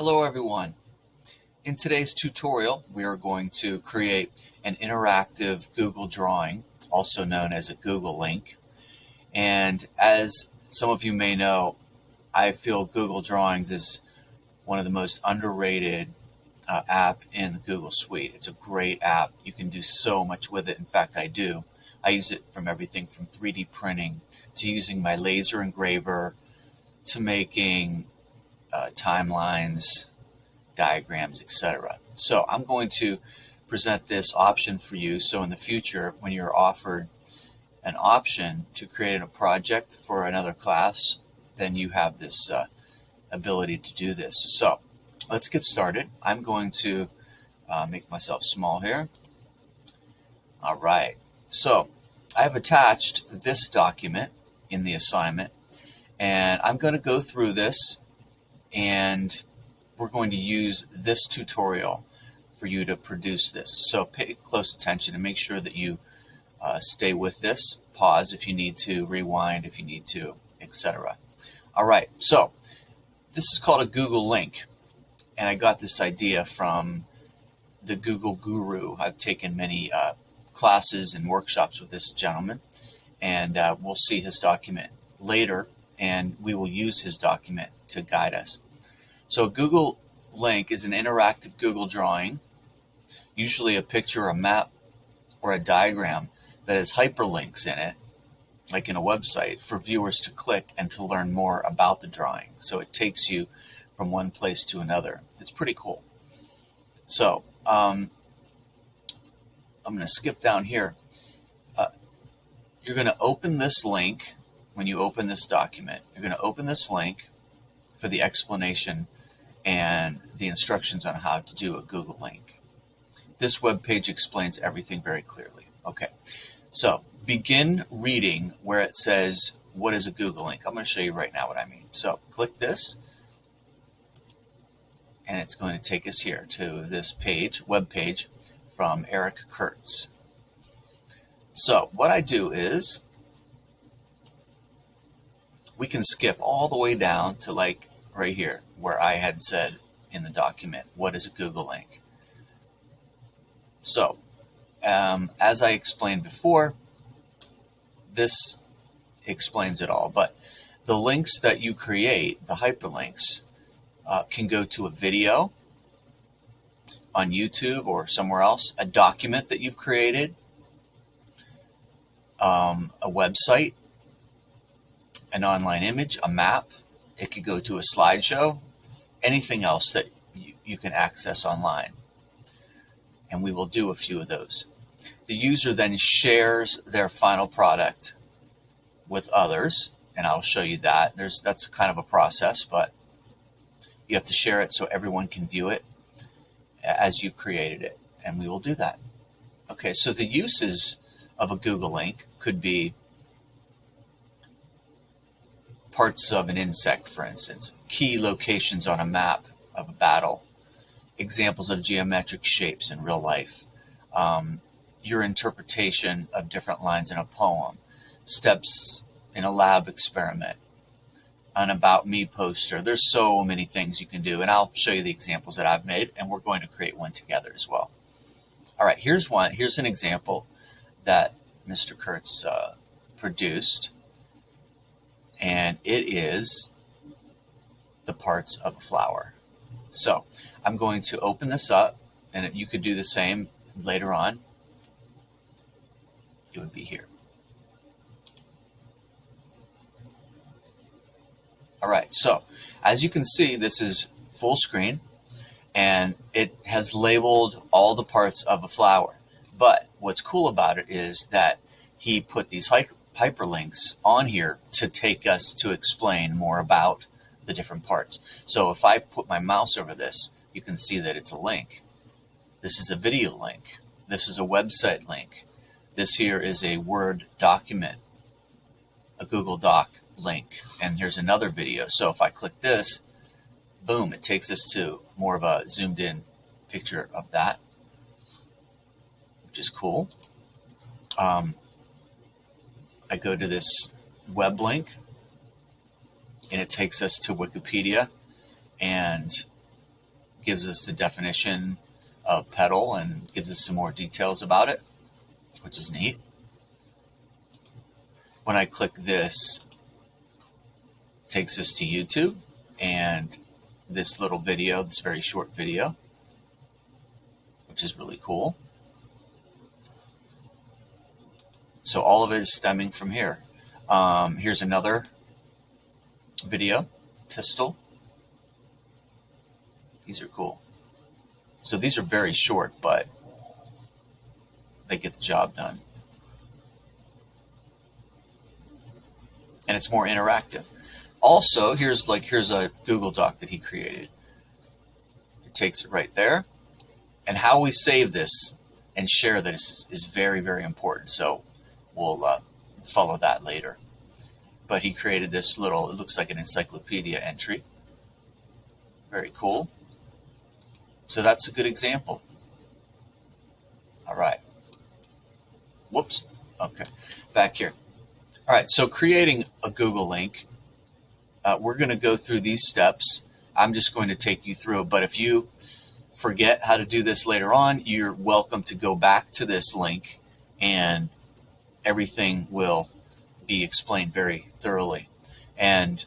Hello everyone. In today's tutorial, we are going to create an interactive Google drawing, also known as a Google link. And as some of you may know, I feel Google Drawings is one of the most underrated app in the Google Suite. It's a great app. You can do so much with it. In fact, I do. I use it from everything from 3D printing to using my laser engraver to making timelines, diagrams, etc. So I'm going to present this option for you, so in the future when you're offered an option to create a project for another class, then you have this ability to do this. So let's get started. I'm going to make myself small here. All right, so I have attached this document in the assignment, and I'm going to go through this, and we're going to use this tutorial for you to produce this. So pay close attention and make sure that you stay with this. Pause if you need to, rewind if you need to, etc. All right, so this is called a Google link, and I got this idea from the Google guru. I've taken many classes and workshops with this gentleman, and we'll see his document later, and we will use his document to guide us. So a Google link is an interactive Google drawing, usually a picture, a map, or a diagram that has hyperlinks in it, like in a website, for viewers to click and to learn more about the drawing. So it takes you from one place to another. It's pretty cool. So I'm going to skip down here. You're going to open this link. When you open this document, you're going to open this link for the explanation and the instructions on how to do a Google link. This web page explains everything very clearly. Okay, so begin reading where it says, what is a Google link? I'm going to show you right now what I mean. So click this, and it's going to take us here to this page, web page from Eric Kurtz. So what I do is, we can skip all the way down to like right here where I had said in the document, what is a Google link? So as I explained before, this explains it all, but the links that you create, the hyperlinks, can go to a video on YouTube or somewhere else, a document that you've created, a website, an online image, a map. It could go to a slideshow, anything else that you can access online. And we will do a few of those. The user then shares their final product with others, and I'll show you that. That's kind of a process, but you have to share it so everyone can view it as you've created it, and we will do that. Okay, so the uses of a Google link could be parts of an insect, for instance, key locations on a map of a battle, examples of geometric shapes in real life, your interpretation of different lines in a poem, steps in a lab experiment, an About Me poster. There's so many things you can do, and I'll show you the examples that I've made, and we're going to create one together as well. All right, here's one. Here's an example that Mr. Kurtz produced, and it is the parts of a flower. So I'm going to open this up, and you could do the same later on. It would be here. All right, so as you can see, this is full screen, and it has labeled all the parts of a flower. But what's cool about it is that he put these hyperlinks on here to take us to explain more about the different parts. So if I put my mouse over this, you can see that it's a link. This is a video link. This is a website link. This here is a Word document, a Google Doc link, and here's another video. So if I click this, boom, it takes us to more of a zoomed in picture of that, which is cool. I go to this web link, and it takes us to Wikipedia, and gives us the definition of petal and gives us some more details about it, which is neat. When I click this, it takes us to YouTube and this little video, this very short video, which is really cool. So all of it is stemming from here. Here's another video, pistol. These are cool. So these are very short, but they get the job done. And it's more interactive. Also, here's a Google Doc that he created. It takes it right there. And how we save this and share this is very, very important. So we'll follow that later. But he created this little, it looks like an encyclopedia entry. Very cool. So that's a good example. All right. Whoops. Okay. Back here. All right. So creating a Google link, we're going to go through these steps. I'm just going to take you through it. But if you forget how to do this later on, you're welcome to go back to this link and everything will be explained very thoroughly. And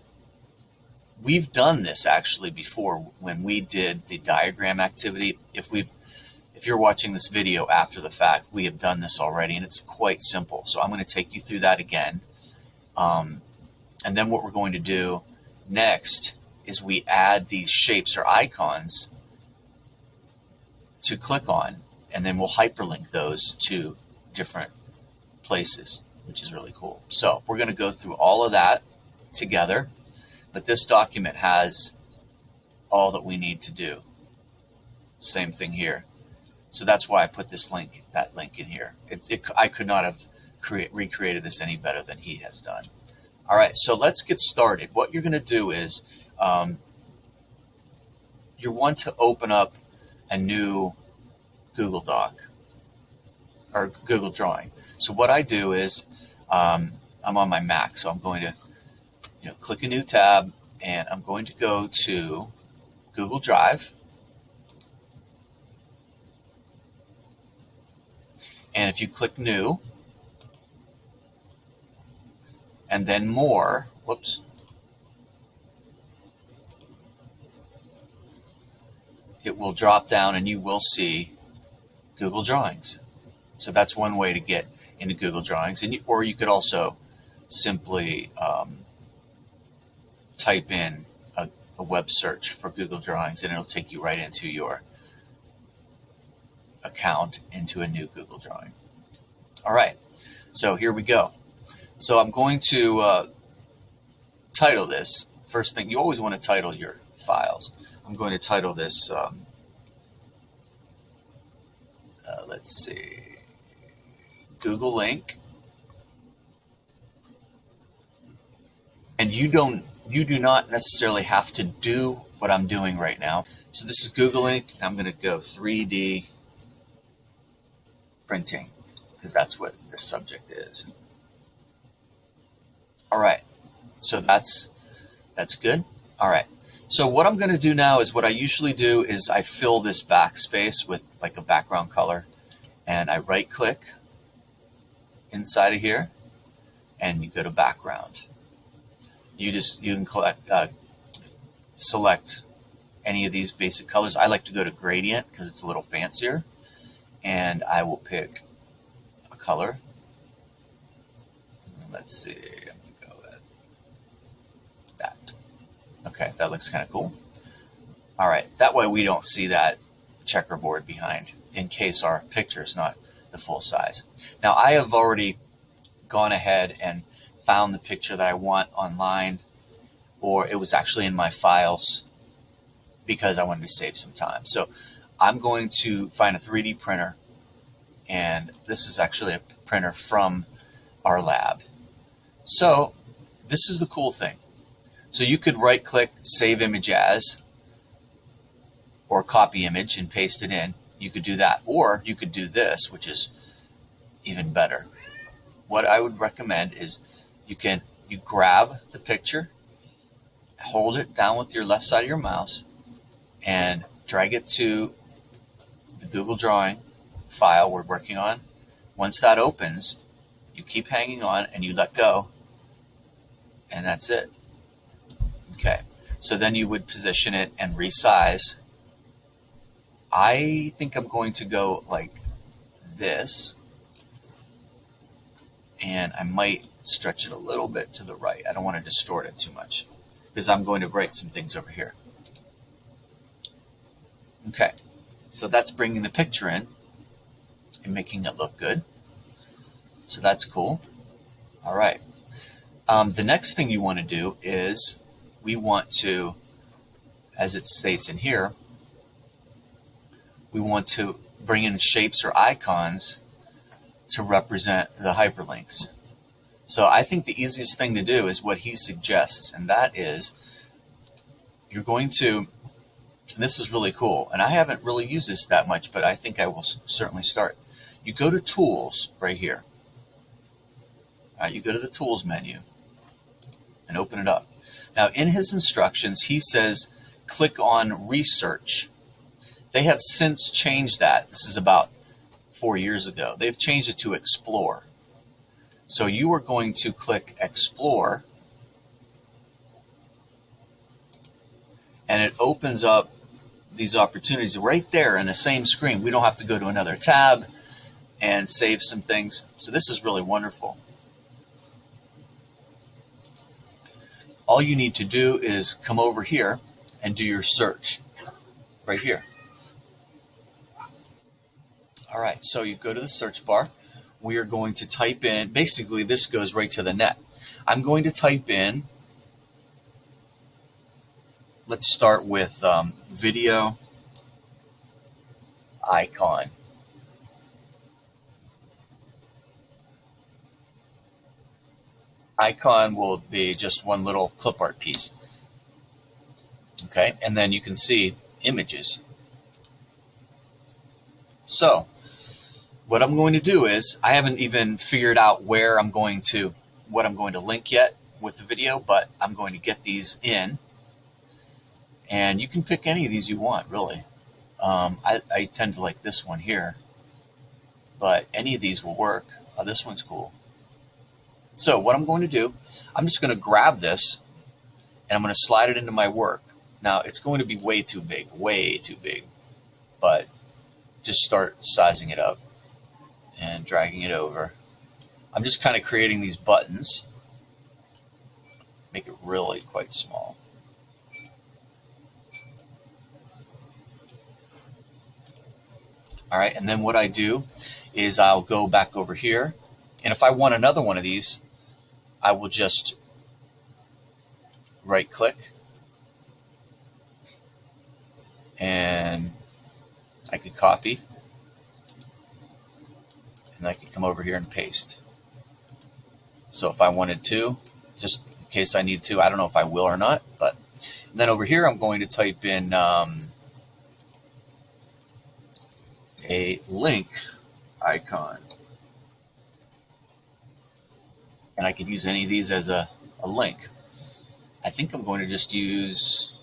we've done this actually before when we did the diagram activity. If you're watching this video after the fact, we have done this already and it's quite simple. So I'm going to take you through that again. And then what we're going to do next is we add these shapes or icons to click on, and then we'll hyperlink those to different places, which is really cool. So we're going to go through all of that together, but this document has all that we need to do. Same thing here. So that's why I put this link, that link in here. I could not have recreated this any better than he has done. All right, so let's get started. What you're going to do is you want to open up a new Google Doc or Google Drawing. So what I do is I'm on my Mac, so I'm going to click a new tab, and I'm going to go to Google Drive. And if you click New, and then More, whoops, it will drop down and you will see Google Drawings. So that's one way to get into Google Drawings. Or you could also simply type in a web search for Google Drawings and it'll take you right into your account into a new Google Drawing. All right, so here we go. So I'm going to title this. First thing, you always want to title your files. I'm going to title this, let's see, Google Link. And you do not necessarily have to do what I'm doing right now. So this is Google Link. I'm going to go 3D printing because that's what the subject is. All right, so that's good. All right, so what I'm going to do now is what I usually do is I fill this backspace with like a background color, and I right click inside of here and you go to background. You can select any of these basic colors. I like to go to gradient because it's a little fancier, and I will pick a color. Let's see, I'm gonna go with that. Okay, that looks kind of cool. All right, that way we don't see that checkerboard behind in case our picture is not the full size. Now I have already gone ahead and found the picture that I want online, or it was actually in my files because I wanted to save some time. So I'm going to find a 3D printer, and this is actually a printer from our lab. So this is the cool thing. So you could right click, save image as, or copy image and paste it in. You could do that, or you could do this, which is even better. What I would recommend is you grab the picture, hold it down with your left side of your mouse, and drag it to the Google Drawing file we're working on. Once that opens, you keep hanging on and you let go, and that's it. Okay, so then you would position it and resize. I think I'm going to go like this, and I might stretch it a little bit to the right. I don't want to distort it too much because I'm going to write some things over here. Okay, so that's bringing the picture in and making it look good. So that's cool. All right. The next thing you want to do is we want to, as it states in here, we want to bring in shapes or icons to represent the hyperlinks. So I think the easiest thing to do is what he suggests, and that is you're going to, and this is really cool, and I haven't really used this that much, but I think I will certainly start. You go to Tools right here. All right, you go to the Tools menu and open it up. Now, in his instructions, he says click on Research. They have since changed that. This is about 4 years ago. They've changed it to Explore. So you are going to click Explore, and it opens up these opportunities right there in the same screen. We don't have to go to another tab and save some things. So this is really wonderful. All you need to do is come over here and do your search right here. All right, so you go to the search bar. We are going to type in, basically this goes right to the net. I'm going to type in, let's start with video icon. Icon will be just one little clip art piece. Okay, and then you can see images. So what I'm going to do is, I haven't even figured out what I'm going to link yet with the video, but I'm going to get these in. And you can pick any of these you want, really. I tend to like this one here, but any of these will work. Oh, this one's cool. So what I'm going to do, I'm just going to grab this and I'm going to slide it into my work. Now, it's going to be way too big, but just start sizing it up and dragging it over. I'm just kind of creating these buttons, make it really quite small. All right, and then what I do is I'll go back over here, and if I want another one of these, I will just right click and I could copy, and I could come over here and paste. So if I wanted to, just in case I need to, I don't know if I will or not, but and then over here I'm going to type in a link icon. And I could use any of these as a link. I think I'm going to just use,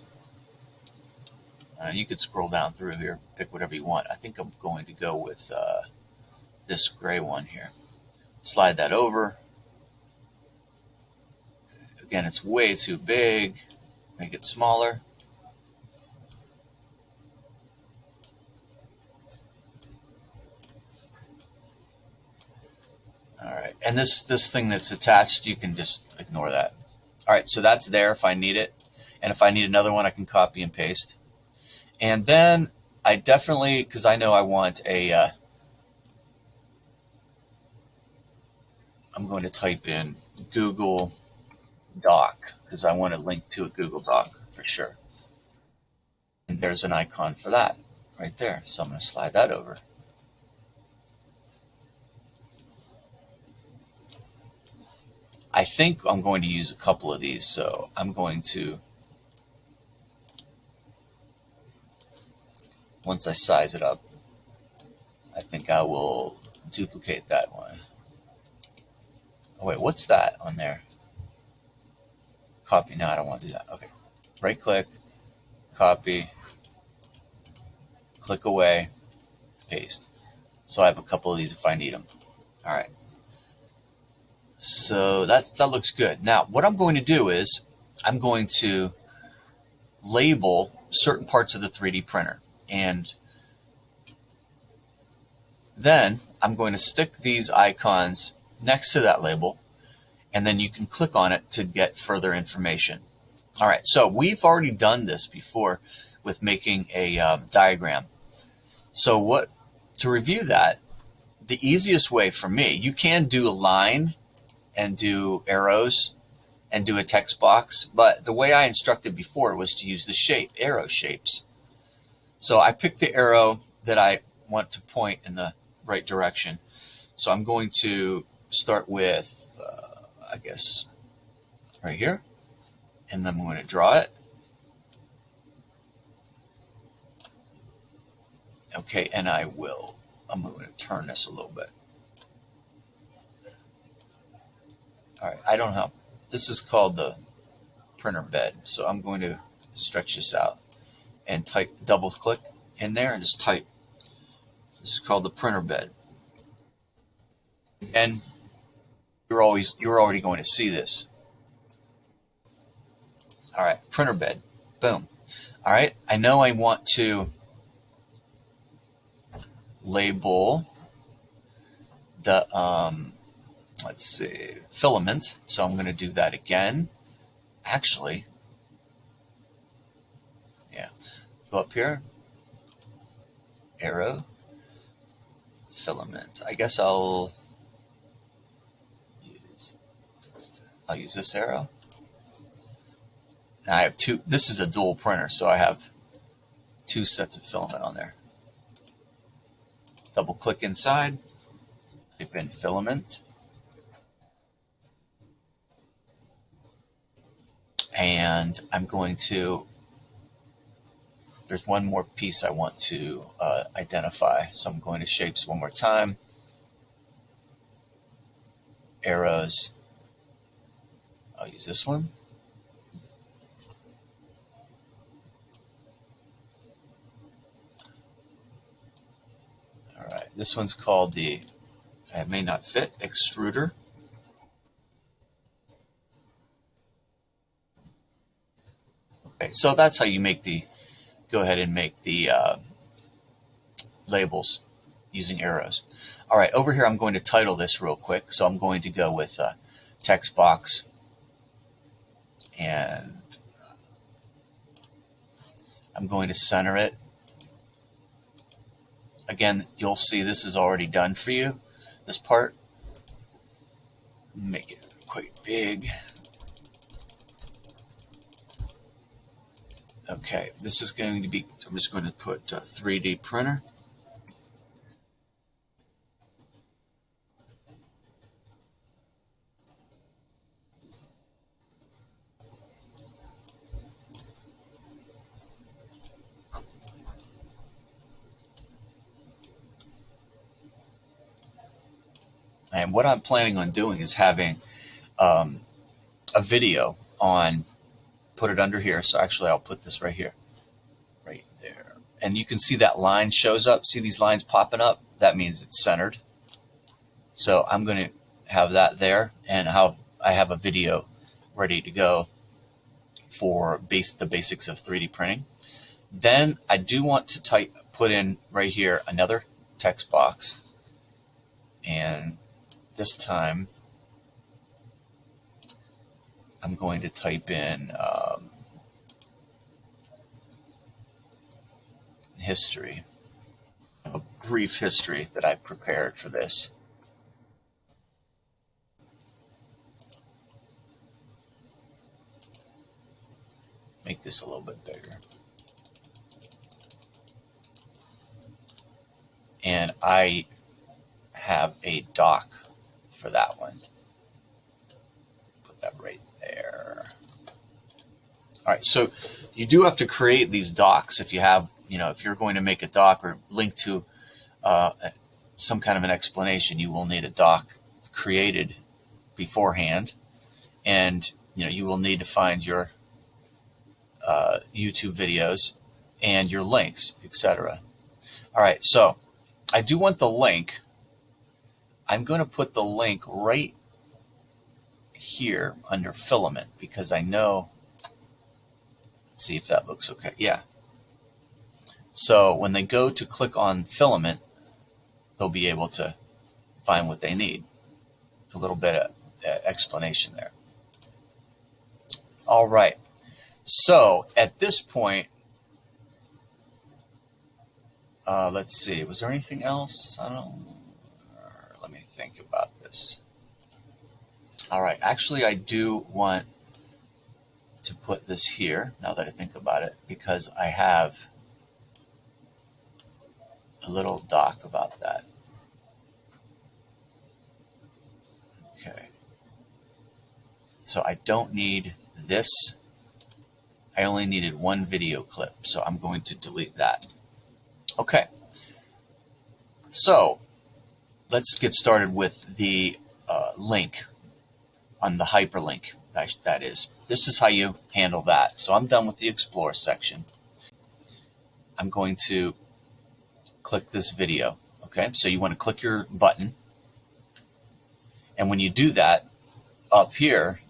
you could scroll down through here, pick whatever you want. I think I'm going to go with this gray one here. Slide that over. Again, it's way too big. Make it smaller. All right, and this thing that's attached, you can just ignore that. All right, so that's there if I need it. And if I need another one, I can copy and paste. And then I definitely, because I know I want a, I'm going to type in Google Doc, because I want to link to a Google Doc for sure. And there's an icon for that right there. So I'm going to slide that over. I think I'm going to use a couple of these, so I'm going to, once I size it up, I think I will duplicate that one. Oh wait, what's that on there? Copy. No, I don't want to do that. Okay. Right click, copy, click away, paste. So I have a couple of these if I need them. All right. So that looks good. Now, what I'm going to do is I'm going to label certain parts of the 3D printer. And then I'm going to stick these icons next to that label, and then you can click on it to get further information. All right, so we've already done this before with making a diagram. So to review that, the easiest way for me, you can do a line and do arrows and do a text box, but the way I instructed before was to use the arrow shapes. So I picked the arrow that I want to point in the right direction. So I'm going to start with, I guess, right here, and then I'm going to draw it. Okay, and I'm going to turn this a little bit. All right, I don't know. This is called the printer bed. So I'm going to stretch this out and double click in there and just type. This is called the printer bed. And you're already going to see this. All right, printer bed. Boom. All right, I know I want to label the let's see, filament. So I'm going to do that again. Actually, yeah, go up here, arrow, filament. I guess I'll use this arrow. Now I have two. This is a dual printer, so I have two sets of filament on there. Double click inside, type in filament, and I'm going to, there's one more piece I want to identify. So I'm going to shapes one more time, arrows, I'll use this one. All right, this one's called the, it may not fit, extruder. Okay, so that's how you go ahead and make the labels using arrows. All right, over here I'm going to title this real quick. So I'm going to go with text box, and I'm going to center it. Again, you'll see this is already done for you, this part. Make it quite big. Okay, this is going to be, I'm just going to put 3D printer. And what I'm planning on doing is having a video on, put it under here. So actually I'll put this right here, right there. And you can see that line shows up. See these lines popping up? That means it's centered. So I'm going to have that there, and I have a video ready to go for the basics of 3D printing. Then I do want to put in right here another text box, and this time I'm going to type in history, a brief history that I've prepared for this. Make this a little bit bigger. And I have a doc for that one. Put that right there. All right, so you do have to create these docs if you have, if you're going to make a doc or link to some kind of an explanation, you will need a doc created beforehand, and you will need to find your YouTube videos and your links, etc. All right, so I do want the link. I'm going to put the link right here under filament because I know, let's see if that looks okay. Yeah. So when they go to click on filament, they'll be able to find what they need. A little bit of explanation there. All right. So at this point, let's see. Was there anything else? I don't. Let me think about this. All right. Actually, I do want to put this here now that I think about it because I have a little doc about that. Okay. So I don't need this. I only needed one video clip, so I'm going to delete that. Okay. So let's get started with the link on the hyperlink. That is. This is how you handle that. So I'm done with the Explore section. I'm going to click this video. Okay, so you want to click your button. And when you do that, up here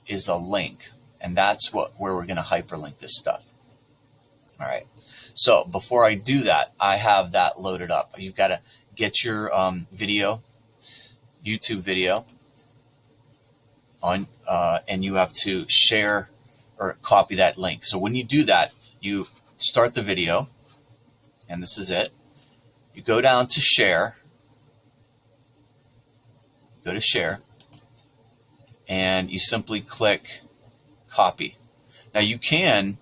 is a link. And that's where we're going to hyperlink this stuff. All right. So before I do that, I have that loaded up. You've got to get your video, YouTube video, on, and you have to share or copy that link. So when you do that, you start the video, and this is it. You go down to share, go to share, and you simply click copy. Now you can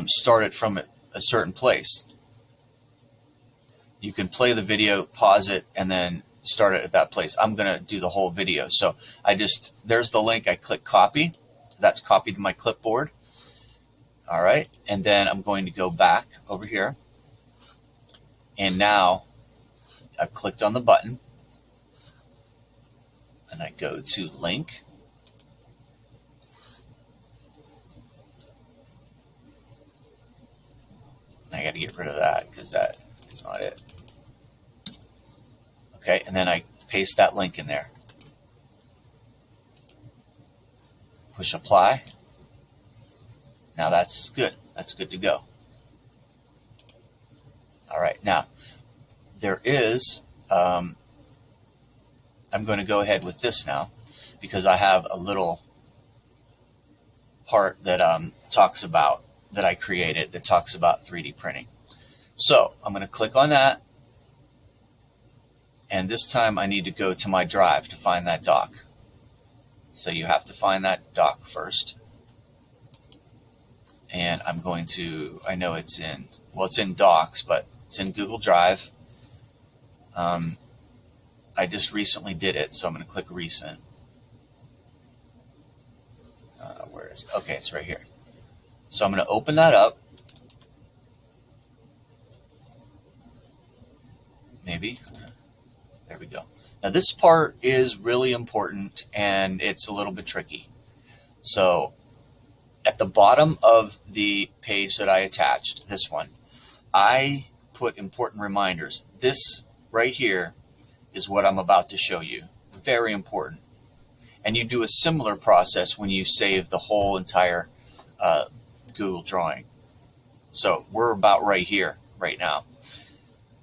start it from a certain place. You can play the video, pause it, and then start it at that place. I'm going to do the whole video. So there's the link. I click copy. That's copied to my clipboard. All right. And then I'm going to go back over here. And now I've clicked on the button. And I go to link. I got to get rid of that because that is not it. Okay, and then I paste that link in there. Push apply. Now that's good. That's good to go. All right, now there is, I'm going to go ahead with this now because I have a little part that that I created that talks about 3D printing. So I'm going to click on that. And this time I need to go to my drive to find that doc. So you have to find that doc first. And I'm going to, I know it's in, well, it's in Docs, but it's in Google Drive. I just recently did it, so I'm going to click Recent. Where is it? Okay, it's right here. So I'm going to open that up. Maybe. There we go. Now this part is really important and it's a little bit tricky. So at the bottom of the page that I attached, this one, I put important reminders. This right here is what I'm about to show you. Very important. And you do a similar process when you save the whole entire Google drawing. So we're about right here, right now.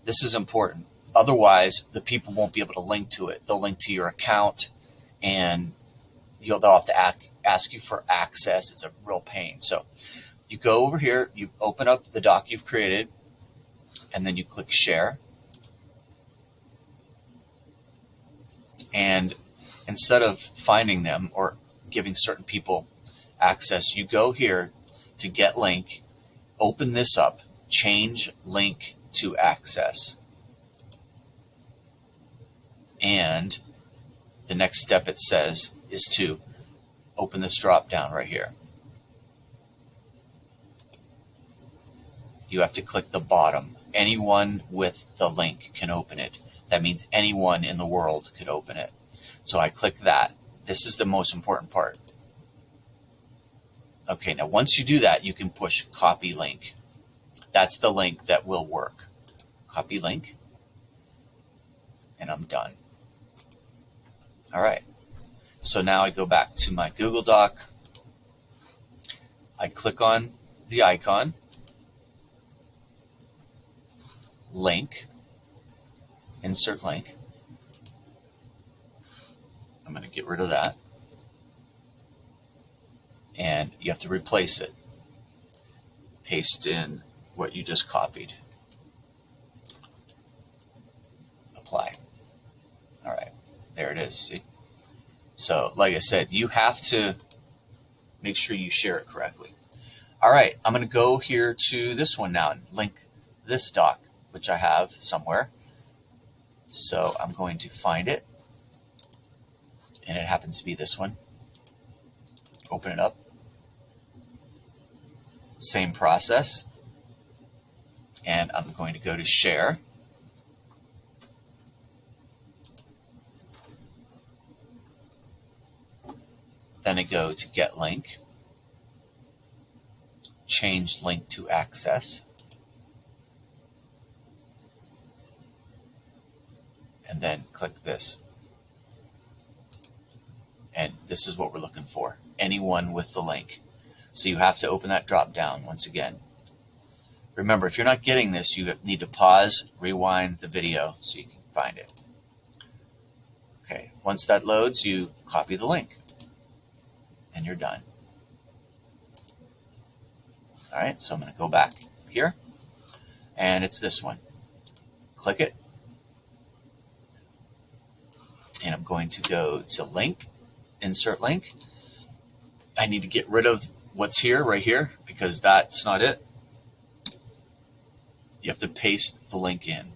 This is important. Otherwise, the people won't be able to link to it. They'll link to your account, and they'll have to ask you for access. It's a real pain. So you go over here, you open up the doc you've created, and then you click Share. And instead of finding them or giving certain people access, you go here to Get Link, open this up, change link to access. And the next step it says is to open this drop down right here. You have to click the bottom. Anyone with the link can open it. That means anyone in the world could open it. So I click that. This is the most important part. Okay, now once you do that, you can push copy link. That's the link that will work. Copy link, and I'm done. All right. So now I go back to my Google Doc. I click on the icon, link, insert link. I'm going to get rid of that. And you have to replace it. Paste in what you just copied. Apply. All right, there it is, see? So like I said, you have to make sure you share it correctly. All right, I'm going to go here to this one now and link this doc, which I have somewhere. So I'm going to find it, and it happens to be this one. Open it up. Same process. And I'm going to go to share. Then I go to get link. Change link to access. And then click this. And this is what we're looking for. Anyone with the link. So you have to open that drop down once again. Remember, if you're not getting this, you need to pause, rewind the video so you can find it. Okay, once that loads, you copy the link. And you're done. All right, so I'm going to go back here. And it's this one. Click it. And I'm going to go to link, insert link. I need to get rid of what's here, right here, because that's not it. You have to paste the link in.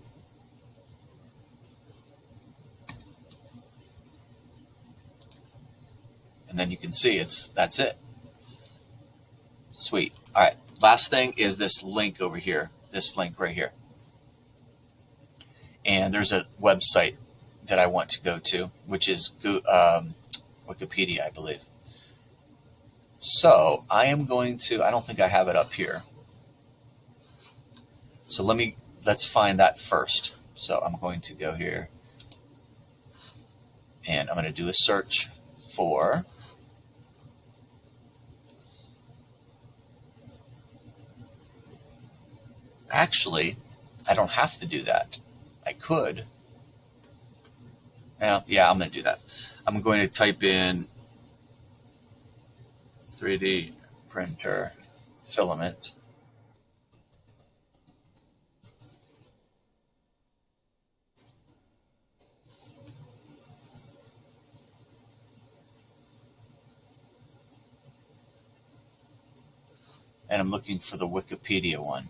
And then you can see that's it. Sweet. All right, last thing is this link over here, this link right here. And there's a website that I want to go to, which is Wikipedia, I believe. So I am going to, I don't think I have it up here. So let's find that first. So I'm going to go here and I'm going to do a search for actually, I don't have to do that. I could. Yeah, I'm going to do that. I'm going to type in 3D printer filament. And I'm looking for the Wikipedia one.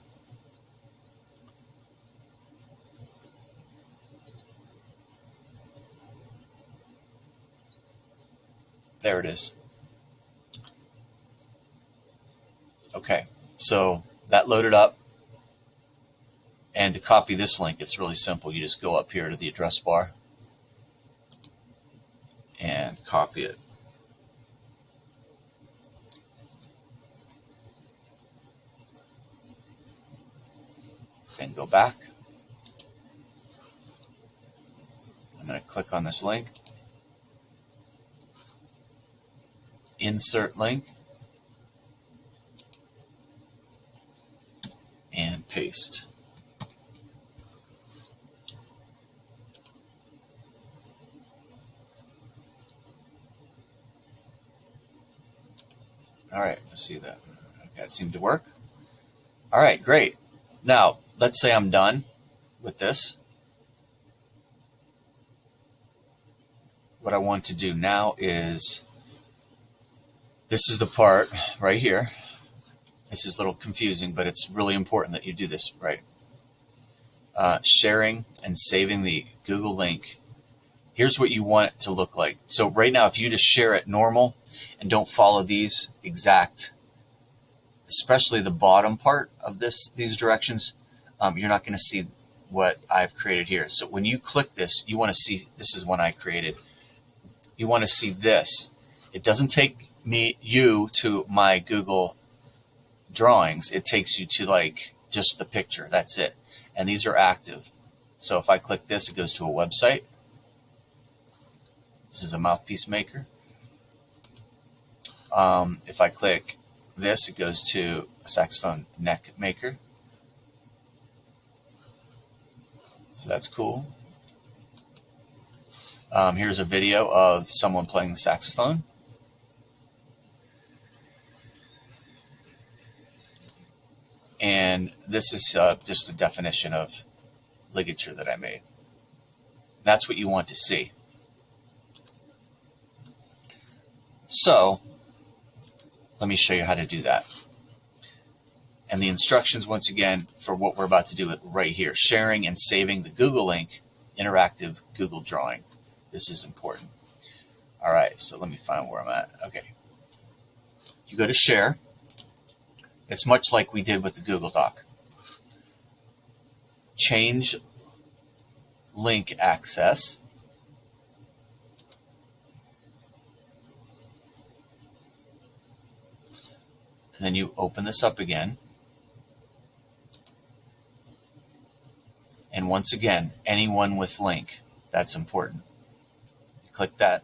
There it is. Okay, so that loaded up. And to copy this link, it's really simple. You just go up here to the address bar and copy it. Then go back. I'm going to click on this link. Insert link. And paste. All right, let's see that. Okay, that seemed to work. All right, great. Now, let's say I'm done with this. What I want to do now is, this is the part right here. This is a little confusing, but it's really important that you do this right. Sharing and saving the Google link. Here's what you want it to look like. So right now, if you just share it normal and don't follow these exact, especially the bottom part of these directions, you're not going to see what I've created here. So when you click this, you want to see, this is one I created. You want to see this. It doesn't take you to my Google drawings. It takes you to like just the picture. That's it. And these are active. So if I click this, it goes to a website. This is a mouthpiece maker. If I click this, it goes to a saxophone neck maker. So that's cool. Here's a video of someone playing the saxophone. And this is just a definition of ligature that I made. That's what you want to see. So let me show you how to do that. And the instructions, once again, for what we're about to do right here, sharing and saving the Googlink interactive Google drawing. This is important. All right, so let me find where I'm at. Okay. You go to share. It's much like we did with the Google Doc. Change link access. And then you open this up again. And once again, anyone with link, that's important. You click that.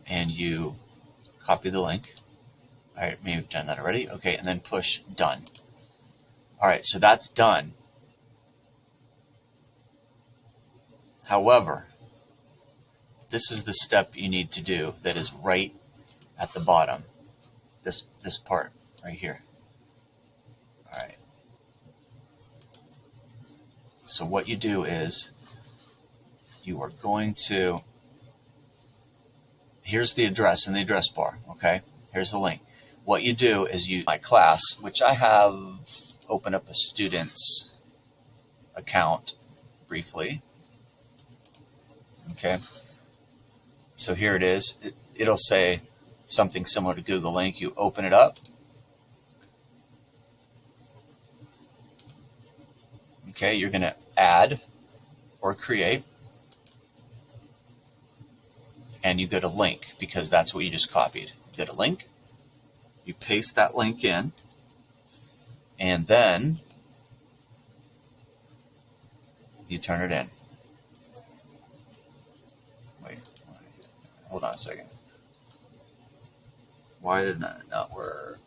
And you copy the link. All right, maybe we've done that already. Okay, and then push done. All right, so that's done. However, this is the step you need to do that is right at the bottom. This part right here. All right. So what you do is you are going to, here's the address in the address bar, okay? Here's the link. What you do is you, my class, which I have opened up a student's account briefly, okay? So here it is. It'll say something similar to Google Link. You open it up. Okay, you're going to add or create. And you go to link because that's what you just copied. You go to link. You paste that link in. And then you turn it in. Wait, hold on a second. Why did that not work?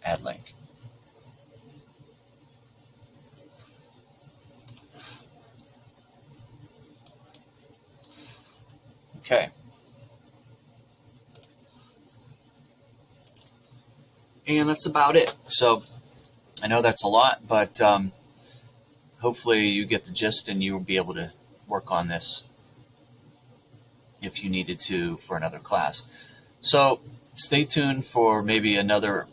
Add link. Okay. And that's about it. So I know that's a lot, but hopefully you get the gist and you'll be able to work on this if you needed to for another class. So stay tuned for maybe another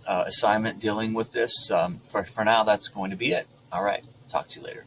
assignment dealing with this. For now, that's going to be it. All right. Talk to you later.